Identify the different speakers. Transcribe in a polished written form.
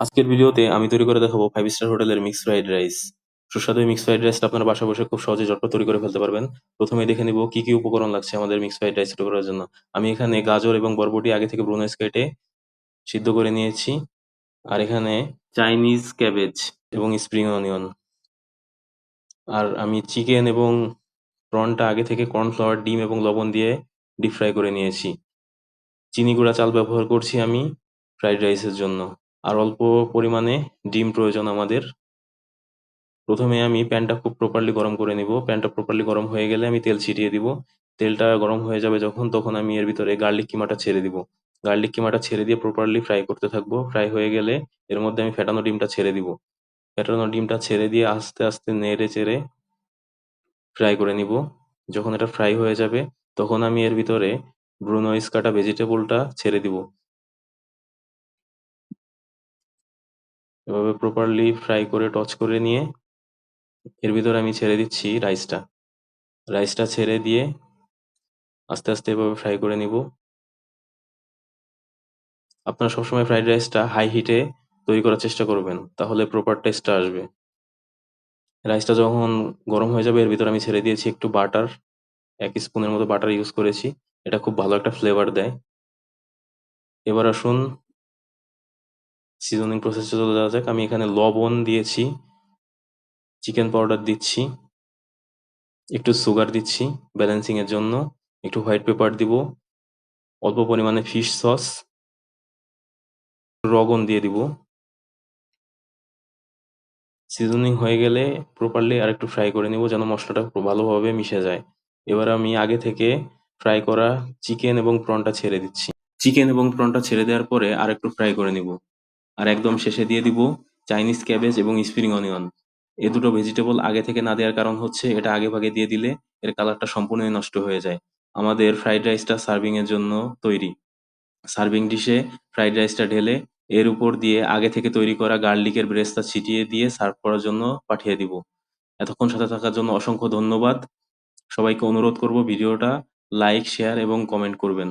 Speaker 1: আজকের ভিডিওতে আমি তৈরি করে দেখাবো 5 স্টার হোটেলের মিক্স ফ্রাইড রাইস। সুস্বাদু এই মিক্স ফ্রাইড রাইসটা আপনারা বাসায় বসে খুব সহজে ঝটপট তৈরি করে ফেলতে পারবেন। প্রথমে দেখে নিব কি কি উপকরণ লাগছে আমাদের মিক্স ফ্রাইড রাইস তৈরি করার জন্য। আমি এখানে গাজর এবং বরবটি আগে থেকে ব্রুন রাইস কেটে সিদ্ধ করে নিয়েছি। আর এখানে চাইনিজ ক্যাবেজ এবং স্প্রিং অনিয়ন। আর আমি চিকেন এবং প্রনটা আগে থেকে কর্নফ্লাওয়ার, ডিম এবং লবণ দিয়ে ডিপ ফ্রাই করে নিয়েছি। চিনি গুঁড়া চাল ব্যবহার করছি আমি ফ্রাইড রাইসের জন্য। আর অল্প পরিমাণে ডিম প্রয়োজন আমাদের। প্রথমে আমি প্যানটা খুব প্রপারলি গরম করে নিব। প্যানটা প্রপারলি গরম হয়ে গেলে আমি তেল ছিটিয়ে দিব। তেলটা গরম হয়ে যাবে যখন, তখন আমি এর ভিতরে গার্লিক কিমাটা ছেড়ে দিব। গার্লিক কিমাটা ছেড়ে দিয়ে প্রপারলি ফ্রাই করতে থাকবো। ফ্রাই হয়ে গেলে এর মধ্যে আমি ফেটানো ডিমটা ছেড়ে দিব। ফেটানো ডিমটা ছেড়ে দিয়ে আস্তে আস্তে নেড়ে চেড়ে ফ্রাই করে নিব। যখন এটা ফ্রাই হয়ে যাবে তখন আমি এর ভিতরে ব্রুনোইস কাটা ভেজিটেবলটা ছেড়ে দিব। এভাবে প্রপারলি ফ্রাই করে টচ করে নিয়ে এর ভিতরে আমি ছেড়ে দিচ্ছি রাইসটা। রাইসটা ছেড়ে দিয়ে আস্তে আস্তে এভাবে ফ্রাই করে নিব। আপনারা সবসময় ফ্রাইড রাইসটা হাই হিটে তৈরি করার চেষ্টা করবেন, তাহলে প্রপার টেস্টটা আসবে। রাইসটা যখন গরম হয়ে যাবে এর ভিতরে আমি ছেড়ে দিয়েছি একটু বাটার। 1 স্পুনের মতো বাটার ইউজ করেছি। এটা খুব ভালো একটা ফ্লেভার দেয়। এবার আসুন সিজনিং প্রসেসে চলে যাওয়া যাক। আমি এখানে লবণ দিয়েছি, চিকেন পাউডার দিচ্ছি, একটু সুগার দিচ্ছি ব্যালেন্সিং এর জন্য, একটু হোয়াইট পেপার দিব, অল্প পরিমাণে ফিশ সস, রগন দিয়ে দিব। সিজনিং হয়ে গেলে প্রপারলি আরেকটু ফ্রাই করে নিব যেন মশলাটা খুব ভালোভাবে মিশে যায়। এবার আমি আগে থেকে ফ্রাই করা চিকেন এবং প্রনটা ছেড়ে দিচ্ছি। চিকেন এবং প্রনটা ছেড়ে দেওয়ার পরে আরেকটু ফ্রাই করে নিব। আর একদম শেষে দিয়ে দিব চাইনিজ ক্যাবেজ এবং স্প্রিং অনিয়ন। এ দুটো ভেজিটেবল আগে থেকে না দেওয়ার কারণ হচ্ছে এটা আগেভাগে দিয়ে দিলে এর কালারটা সম্পূর্ণই নষ্ট হয়ে যায়। আমাদের ফ্রাইড রাইসটা সার্ভিং এর জন্য তৈরি। সার্ভিং ডিশে ফ্রাইড রাইসটা ঢেলে এর উপর দিয়ে আগে থেকে তৈরি করা গার্লিকের ব্রেস্টটা ছিটিয়ে দিয়ে সার্ভ করার জন্য পাঠিয়ে দিব। এতক্ষণ সাথে থাকার জন্য অসংখ্য ধন্যবাদ। সবাইকে অনুরোধ করব ভিডিওটা লাইক, শেয়ার এবং কমেন্ট করবেন।